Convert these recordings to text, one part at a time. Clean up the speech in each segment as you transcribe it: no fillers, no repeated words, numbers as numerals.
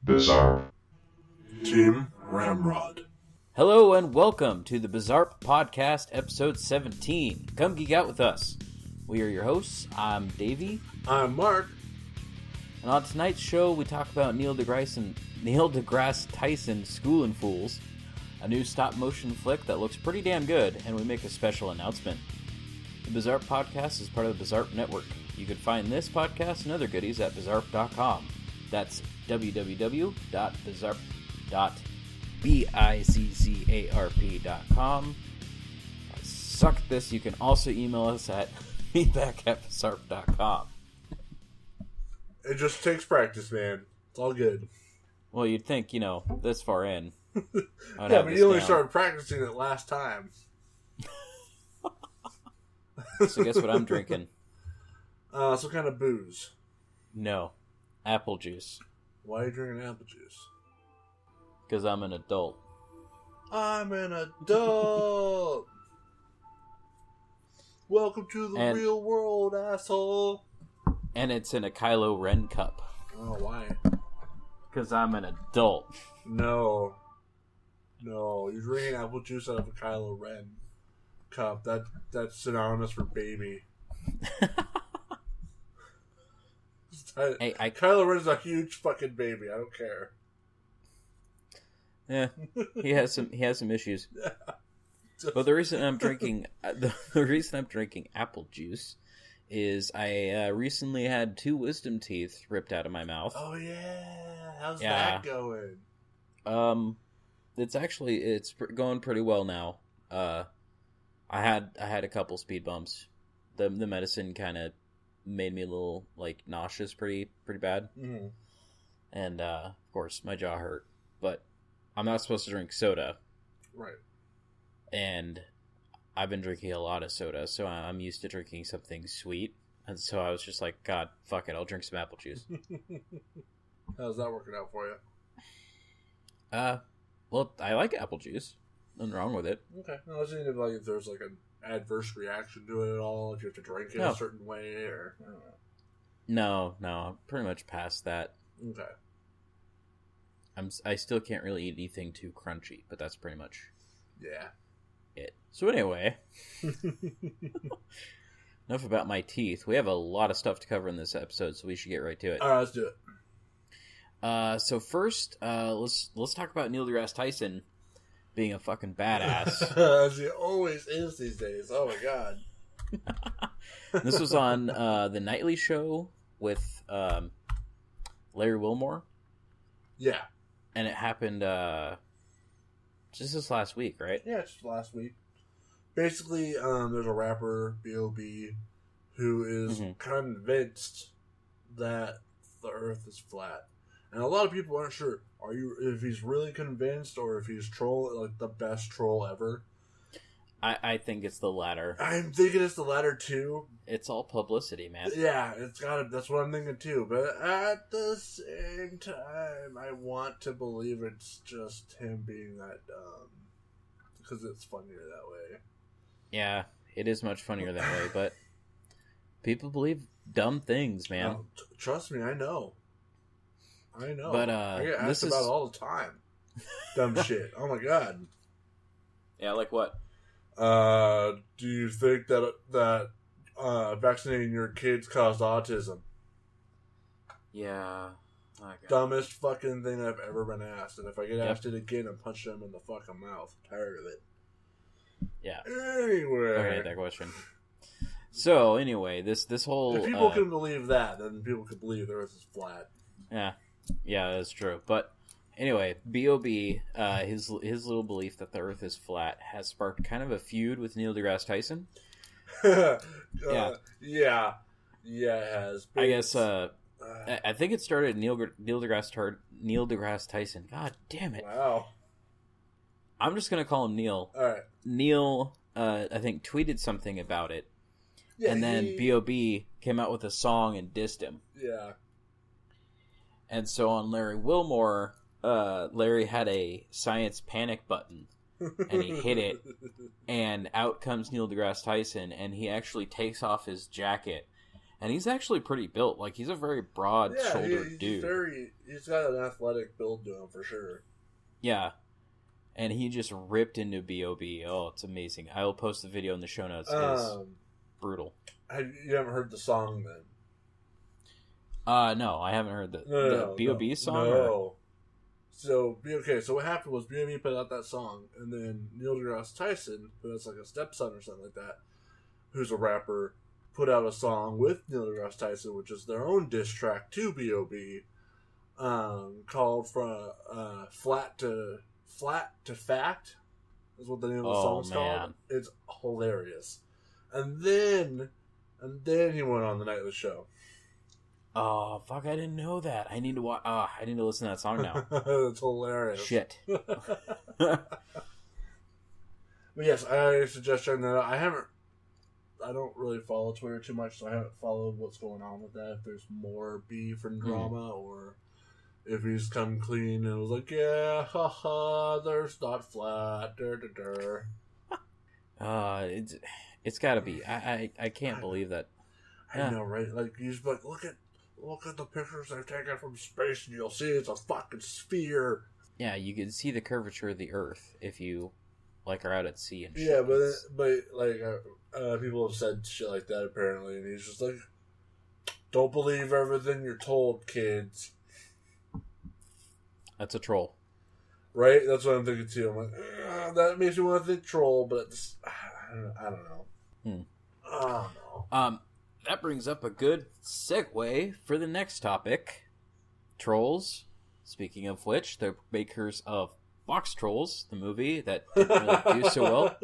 Bizzarp. Team Ramrod. Hello and welcome to the Bizzarp Podcast, episode 17. Come geek out with us. We are your hosts. I'm Davey. I'm Mark. And on tonight's show, we talk about Neil deGrasse Tyson Schoolin' Fools, a new stop-motion flick that looks pretty damn good, and we make a special announcement. The Bizzarp Podcast is part of the Bizzarp Network. You can find this podcast and other goodies at bizzarp.com. That's www.bizzarp.com. Suck this. You can also email us at feedback@bizzarp.com. It just takes practice, man. It's all good. Well, you'd think, this far in. Yeah, but you only started practicing it last time. So guess what I'm drinking? Some kind of booze. No. Apple juice. Why are you drinking apple juice? Because I'm an adult. I'm an adult! Welcome to the real world, asshole! And it's in a Kylo Ren cup. Oh, why? Because I'm an adult. No, you're drinking apple juice out of a Kylo Ren cup. That's synonymous for baby. Kylo Ren's a huge fucking baby. I don't care. Yeah, he has some issues. But the reason I'm drinking apple juice is I recently had 2 wisdom teeth ripped out of my mouth. Oh yeah, how's that going? It's going pretty well now. I had a couple speed bumps. The medicine kind of made me a little nauseous, pretty bad. Mm-hmm. And of course my jaw hurt. But I'm not supposed to drink soda, right? And I've been drinking a lot of soda, so I'm used to drinking something sweet. And so I was just like, God, fuck it, I'll drink some apple juice. How's that working out for you? Well, I like apple juice. Nothing wrong with it. Okay. No, I was thinking if there's an adverse reaction to it at all, if you have to drink it a certain way, or I don't know. No, I'm pretty much past that. Okay. I still can't really eat anything too crunchy, but that's pretty much it. So anyway, enough about my teeth. We have a lot of stuff to cover in this episode, so we should get right to it. All right, let's do it. So first, let's talk about Neil deGrasse Tyson being a fucking badass. As he always is these days. Oh my god. This was on the Nightly Show with Larry Wilmore. Yeah. And it happened just this last week, right? Yeah, just last week. Basically, there's a rapper, b.o.b, who is convinced that the Earth is flat. And a lot of people aren't sure if he's really convinced or if he's trolling, the best troll ever. I think it's the latter. I'm thinking it's the latter too. It's all publicity, man. Yeah, that's what I'm thinking too. But at the same time, I want to believe it's just him being that dumb. Because it's funnier that way. Yeah, it is much funnier that way, but people believe dumb things, man. Trust me, I know. But I get asked about it all the time. Dumb shit. Oh my god. Yeah, like what? Do you think that vaccinating your kids caused autism? Yeah. Dumbest fucking thing I've ever been asked. And if I get asked it again, I'm punching them in the fucking mouth. I'm tired of it. Yeah. Anyway. Okay, that question. So, anyway, this whole... If people can believe that, then people can believe the Earth is flat. Yeah, that's true. But anyway, B.o.B, his little belief that the Earth is flat has sparked kind of a feud with Neil deGrasse Tyson. Yeah, it has. I guess I think it started Neil deGrasse Tyson. God damn it! Wow. I'm just gonna call him Neil. All right. Neil, I think, tweeted something about it, and then B.o.B came out with a song and dissed him. Yeah. And so on Larry Wilmore, Larry had a science panic button, and he hit it, and out comes Neil deGrasse Tyson, and he actually takes off his jacket And he's actually pretty built. Like, he's a very broad-shouldered dude. He's got an athletic build to him, for sure. Yeah. And he just ripped into B.o.b. Oh, it's amazing. I will post the video in the show notes. It's brutal. You haven't heard the song, then? No, I haven't heard the B.o.b. song? No. Or? So what happened was B.o.b. put out that song, and then Neil deGrasse Tyson, who has like a stepson or something like that, who's a rapper, put out a song with Neil deGrasse Tyson, which is their own diss track to B.o.b., called from Flat to Fact, is what the name of the song's called. It's hilarious. And then he went on the Nightly Show. Oh, fuck, I didn't know that. I need to I need to listen to that song now. It's hilarious. Shit. But yes, I suggest checking that out. I don't really follow Twitter too much, so I haven't followed what's going on with that. If there's more beef and drama, or if he's come clean and was like, yeah, haha, there's not flat, It's gotta be. I can't believe that. I know, right? Like, he's like, look at the pictures I've taken from space, and you'll see it's a fucking sphere. Yeah, you can see the curvature of the Earth if you are out at sea and shit. Yeah, but people have said shit like that apparently, and he's just like, don't believe everything you're told, kids. That's a troll, right? That's what I'm thinking too. I'm like, that makes me want to think troll, but I don't know. I don't know. That brings up a good segue for the next topic. Trolls. Speaking of which, they're makers of Box Trolls, the movie that didn't really do so well.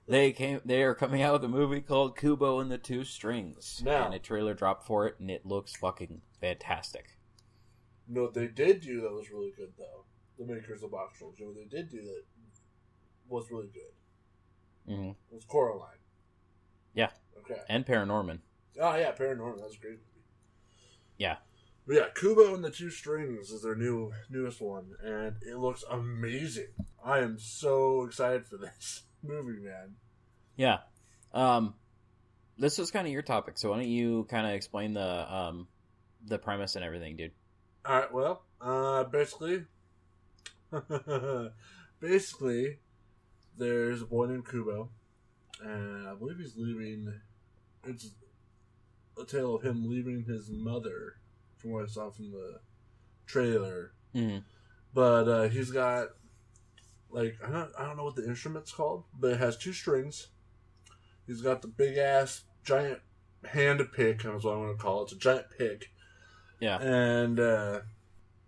They are coming out with a movie called Kubo and the Two Strings. Now, and a trailer dropped for it, and it looks fucking fantastic. You know what they did do that was really good, though? The makers of Box Trolls. You know what they did do that was really good? Mm-hmm. It was Coraline. Yeah. Okay. And Paranorman. Oh, yeah, Paranorman. That was a great movie. Yeah. But yeah, Kubo and the Two Strings is their newest one, and it looks amazing. I am so excited for this movie, man. Yeah. This was kind of your topic, so why don't you kind of explain the premise and everything, dude? All right. Well, basically, there's a boy named Kubo, and I believe he's leaving. It's a tale of him leaving his mother, from what I saw from the trailer. Mm-hmm. But he's got, like, I don't know what the instrument's called, but it has two strings. He's got the big ass giant hand pick, that's what I want to call it. It's a giant pick. Yeah. And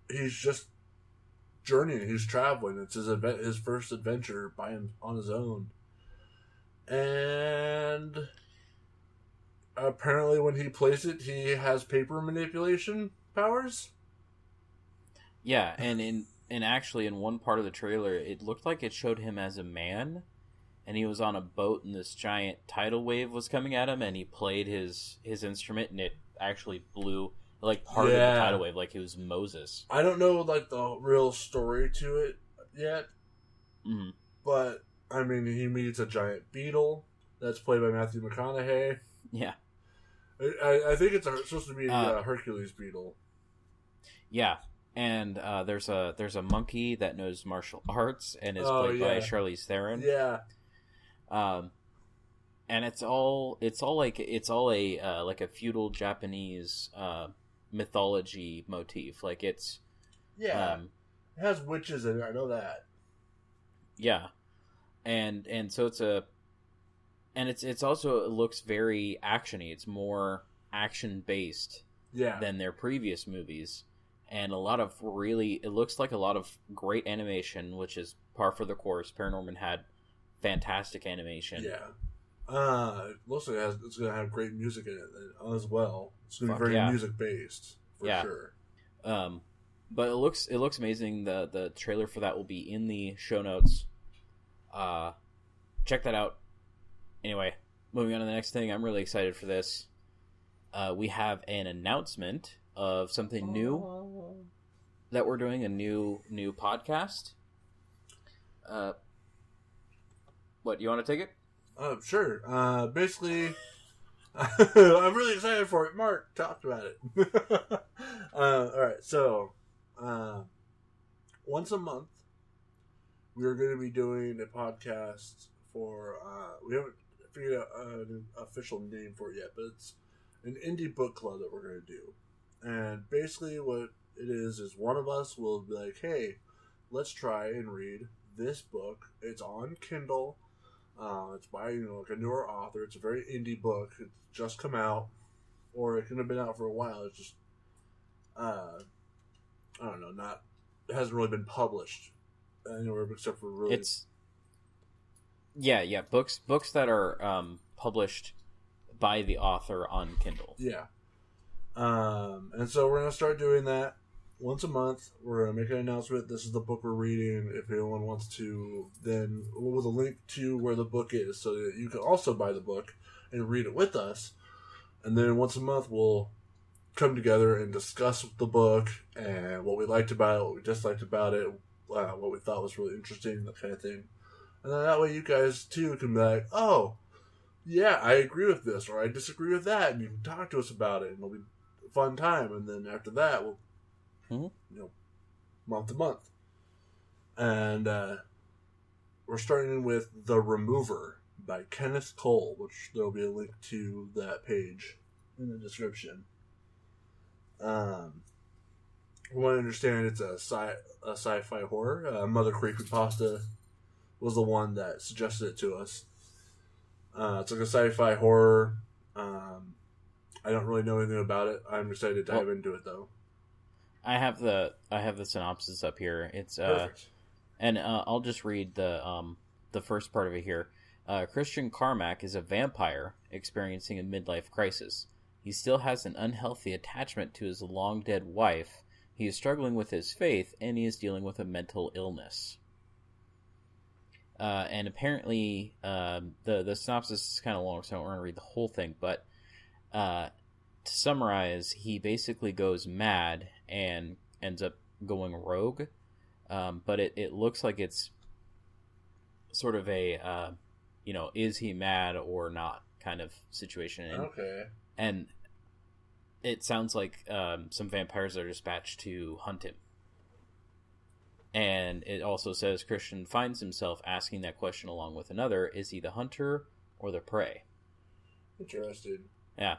he's just journeying. He's traveling. It's his first adventure on his own. And apparently when he plays it, he has paper manipulation powers. Yeah, and actually in one part of the trailer, it looked like it showed him as a man, and he was on a boat, and this giant tidal wave was coming at him, and he played his instrument, and it actually blew, like, part of the tidal wave, like he was Moses. I don't know, like, the real story to it yet, but, I mean, he meets a giant beetle that's played by Matthew McConaughey. Yeah. I think it's supposed to be a Hercules beetle. Yeah, and there's a monkey that knows martial arts and is played by Charlize Theron. Yeah. And it's all a feudal Japanese mythology motif. Like it's it has witches in it. I know that. Yeah, and so it's also, it looks very actiony. It's more action based than their previous movies, and it looks like a lot of great animation, which is par for the course. Paranorman had fantastic animation. Yeah. Looks like it's going to have great music in it as well. It's going to be very music based for sure. But it looks amazing. The trailer for that will be in the show notes. Check that out. Anyway, moving on to the next thing. I'm really excited for this. We have an announcement of something new that we're doing, a new podcast. What, you want to take it? Sure. Basically, I'm really excited for it. Mark talked about it. All right, so once a month, we're going to be doing a podcast for. We haven't figured out an official name for it yet, but it's an indie book club that we're going to do. And basically, what it is one of us will be like, "Hey, let's try and read this book. It's on Kindle." It's by like a newer author. It's a very indie book. It's just come out, or it could have been out for a while. It's just, I don't know, it hasn't really been published anywhere except for really. It's books that are published by the author on Kindle. Yeah, and so we're gonna start doing that. Once a month, we're going to make an announcement. This is the book we're reading. If anyone wants to, then with a link to where the book is so that you can also buy the book and read it with us. And then once a month, we'll come together and discuss the book and what we liked about it, what we disliked about it, what we thought was really interesting, that kind of thing. And then that way you guys, too, can be like, oh, yeah, I agree with this, or I disagree with that, and you can talk to us about it, and it'll be a fun time. And then after that, we'll month to month. And we're starting with The Remover by Kenneth Cole, which there'll be a link to that page in the description. From what I understand, it's a sci-fi horror. Mother Creepypasta was the one that suggested it to us. It's like a sci-fi horror. I don't really know anything about it. I'm excited to dive into it, though. I have the synopsis up here. It's Perfect. And I'll just read the first part of it here. Christian Carmack is a vampire experiencing a midlife crisis. He still has an unhealthy attachment to his long dead wife. He is struggling with his faith, and he is dealing with a mental illness. And apparently, the synopsis is kind of long, so I don't want to read the whole thing. But to summarize, he basically goes mad and ends up going rogue. But it looks like it's sort of a, is he mad or not kind of situation. And, okay. And it sounds like some vampires are dispatched to hunt him. And it also says Christian finds himself asking that question along with another: is he the hunter or the prey? Interesting. Yeah.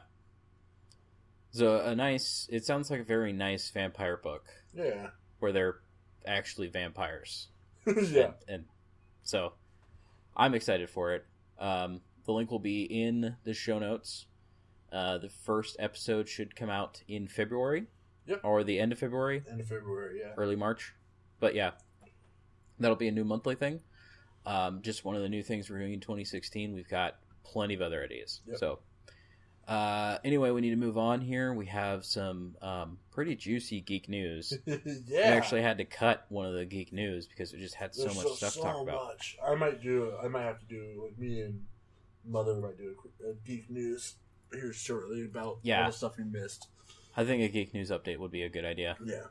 So it sounds like a very nice vampire book. Yeah. Where they're actually vampires. Yeah. And so I'm excited for it. The link will be in the show notes. The first episode should come out in February. Yep. Or the end of February. End of February, yeah. Early March. But yeah, that'll be a new monthly thing. Just one of the new things we're doing in 2016. We've got plenty of other ideas. Yep. So anyway, we need to move on here. We have some pretty juicy geek news. Yeah. We actually had to cut one of the geek news because we just had so much stuff to talk about. Much. I might have to do, like, me and Mother might do a geek news here shortly about all the stuff we missed. I think a geek news update would be a good idea. Yeah.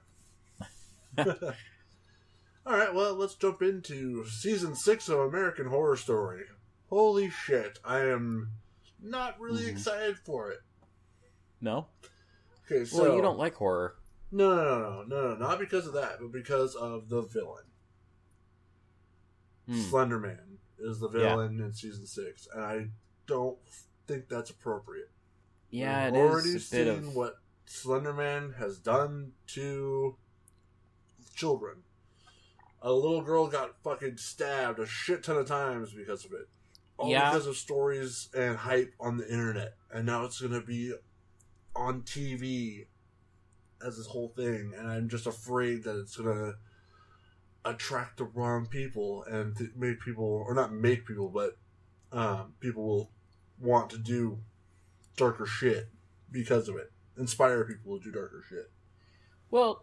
All right, well, let's jump into Season 6 of American Horror Story. Holy shit, I am not really excited for it. No? Okay, so... Well, you don't like horror. No, not because of that, but because of the villain. Slender-Man is the villain in Season 6, and I don't think that's appropriate. Yeah, We've already seen what Slender-Man has done to children. A little girl got fucking stabbed a shit ton of times because of it. All because of stories and hype on the internet. And now it's going to be on TV as this whole thing. And I'm just afraid that it's going to attract the wrong people and to make people, or not make people, but people will want to do darker shit because of it. Inspire people to do darker shit. Well,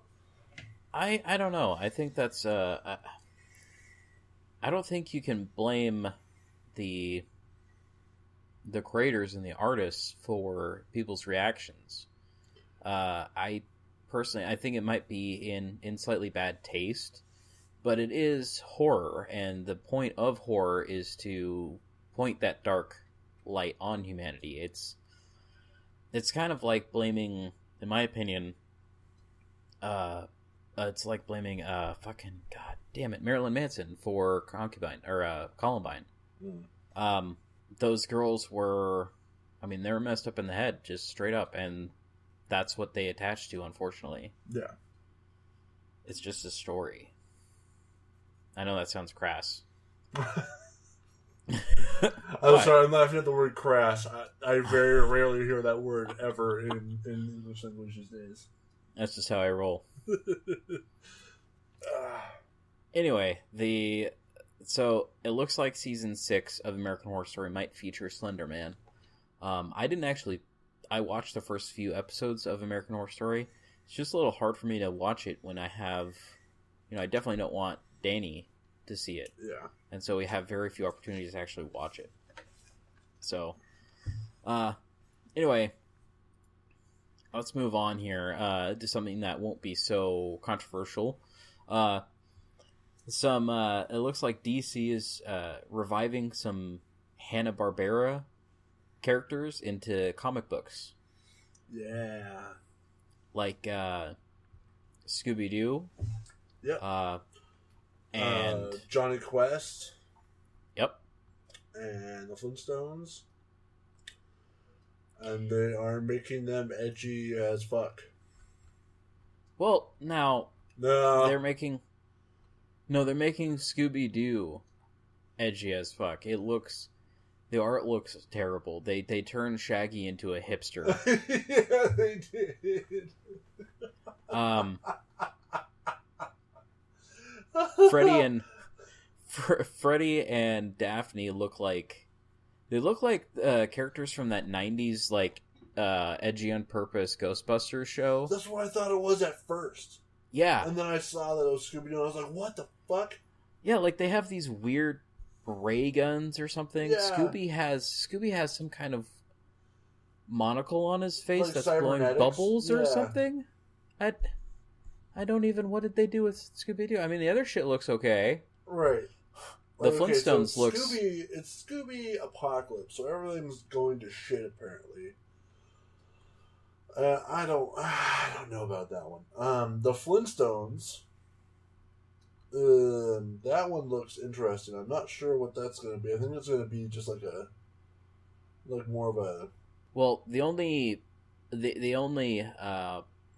I don't know. I think that's I don't think you can blame the creators and the artists for people's reactions. I think it might be in slightly bad taste, but it is horror, and the point of horror is to point that dark light on humanity. It's it's kind of like blaming, in my opinion, it's like blaming, fucking, god damn it, Marilyn Manson for Concubine, or, Columbine. Those girls were, I mean, they were messed up in the head, just straight up, and that's what they attached to, unfortunately. Yeah. It's just a story. I know that sounds crass. I'm sorry, I'm laughing at the word crass. I very rarely hear that word ever in English language these days. That's just how I roll. Anyway, so it looks like season 6 of American Horror Story might feature Slender-Man. I watched the first few episodes of American Horror Story. It's just a little hard for me to watch it when I have, I definitely don't want Danny to see it. Yeah. And so we have very few opportunities to actually watch it. So, anyway, let's move on here to something that won't be so controversial. It looks like DC is reviving some Hanna-Barbera characters into comic books. Yeah. Like Scooby-Doo. Yep. And Johnny Quest. Yep. And the Flintstones. And they are making them edgy as fuck. Well, now No. they're making Scooby-Doo edgy as fuck. The art looks terrible. They turned Shaggy into a hipster. Yeah, they did. Freddy and Daphne look like characters from that 90s like edgy on purpose Ghostbusters show. That's what I thought it was at first. Yeah. And then I saw that it was Scooby-Doo and I was like, what the fuck? Yeah, like they have these weird ray guns or something. Yeah. Scooby has some kind of monocle on his face Like that's blowing bubbles or Yeah. something. I don't even, what did they do with Scooby-Doo? I mean, the other shit looks okay. Right. The Flintstones looks... It's Scooby Apocalypse, so everything's going to shit apparently. I don't know about that one. The Flintstones, that one looks interesting. I'm not sure what that's going to be. I think it's going to be just like more of a... Well, the only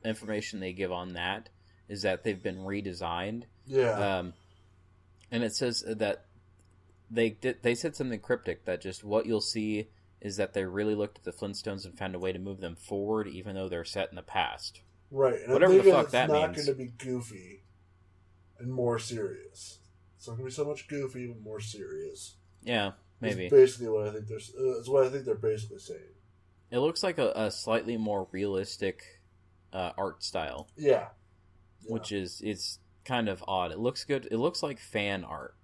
information they give on that is that they've been redesigned. Yeah. And it says that they said something cryptic, that just what you'll see is that they really looked at the Flintstones and found a way to move them forward, even though they're set in the past. Right. And whatever the fuck that means. It's not going to be goofy and more serious. It's not going to be so much goofy, but more serious. Yeah, maybe. That's basically what I think that's what I think they're basically saying. It looks like a slightly more realistic art style. Yeah. Which it's kind of odd. It looks good. It looks like fan art,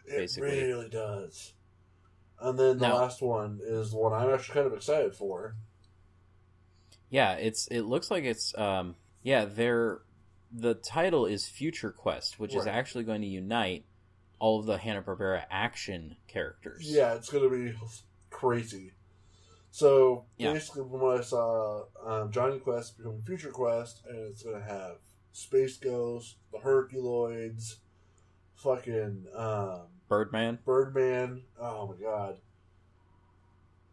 basically. It really does. And then the last one is the one I'm actually kind of excited for. Yeah, it looks like it's the title is Future Quest, which is actually going to unite all of the Hanna-Barbera action characters. Yeah, it's going to be crazy. So basically, when I saw Johnny Quest become Future Quest, and it's going to have Space Ghost, the Herculoids, fucking Birdman. Oh my god,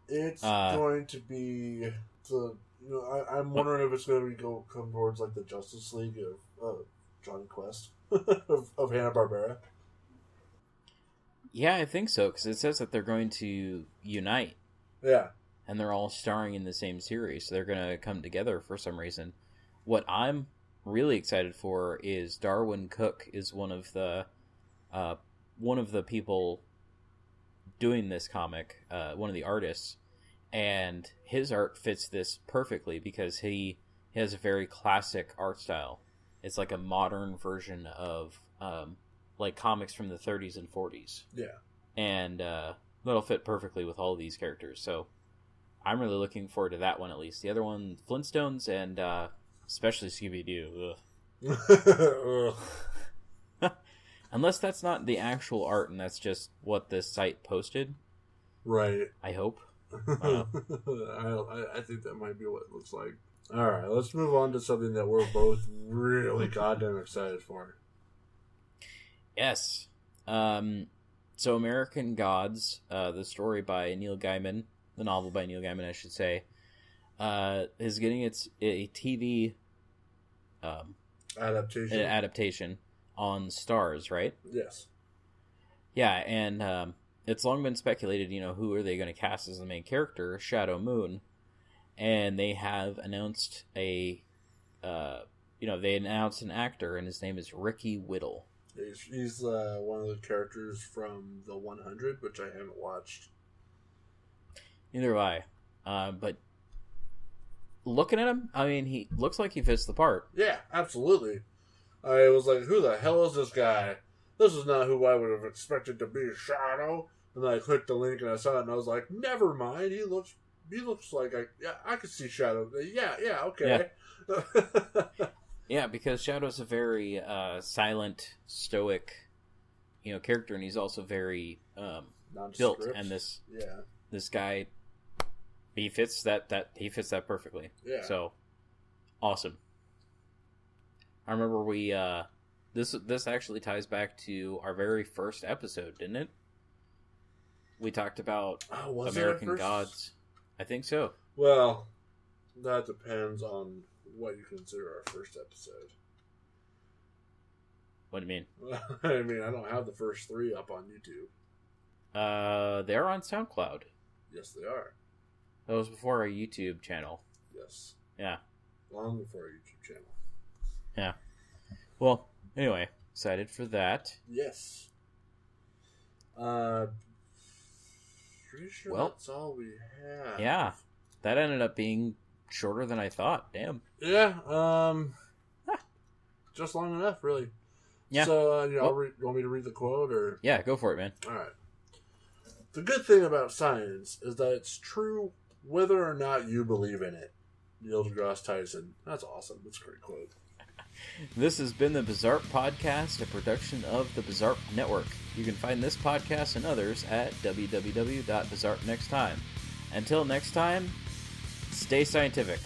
it's going to be I'm wondering if it's going to come towards like the Justice League of Johnny Quest of Hanna-Barbera. Yeah, I think so, because it says that they're going to unite. Yeah. And they're all starring in the same series, so they're going to come together for some reason. What I'm really excited for is Darwin Cook is one of the people doing this comic, one of the artists, and his art fits this perfectly because he has a very classic art style. It's like a modern version of like comics from the 30s and 40s. Yeah. And that'll fit perfectly with all of these characters, so I'm really looking forward to that one at least. The other one, Flintstones, and especially Scooby-Doo. Unless that's not the actual art and that's just what this site posted. Right. I hope. I think that might be what it looks like. All right, let's move on to something that we're both really goddamn excited for. Yes. So American Gods, the story by Neil Gaiman, the novel by Neil Gaiman, I should say, is getting a TV adaptation on Starz, right? Yes. Yeah, and it's long been speculated, who are they going to cast as the main character, Shadow Moon, and they have announced they announced an actor, and his name is Ricky Whittle. He's one of the characters from The 100, which I haven't watched. Neither have I. But looking at him, I mean, he looks like he fits the part. Yeah, absolutely. I was like, who the hell is this guy? This is not who I would have expected to be Shadow. And then I clicked the link and I saw it and I was like, never mind. He looks like I could see Shadow. Yeah, okay. Yeah. Yeah, because Shadow's a very silent, stoic, character, and he's also very built. And this guy, he fits that perfectly. Yeah. So awesome. I remember we this actually ties back to our very first episode, didn't it? We talked about American Gods. I think so. Well, that depends on what you consider our first episode. What do you mean? I mean, I don't have the first 3 up on YouTube. They're on SoundCloud. Yes, they are. That was before our YouTube channel. Yes. Yeah. Long before our YouTube channel. Yeah. Well, anyway, excited for that. Yes. Pretty sure that's all we have. Yeah. That ended up being shorter than I thought. Damn. Yeah. Just long enough, really. Yeah. So, you want me to read the quote, or? Yeah, go for it, man. All right. The good thing about science is that it's true whether or not you believe in it. Neil deGrasse Tyson. That's awesome. That's a great quote. This has been the Bizzarp Podcast, a production of the Bizzarp Network. You can find this podcast and others at www.bizzarpnexttime. Until next time, stay scientific.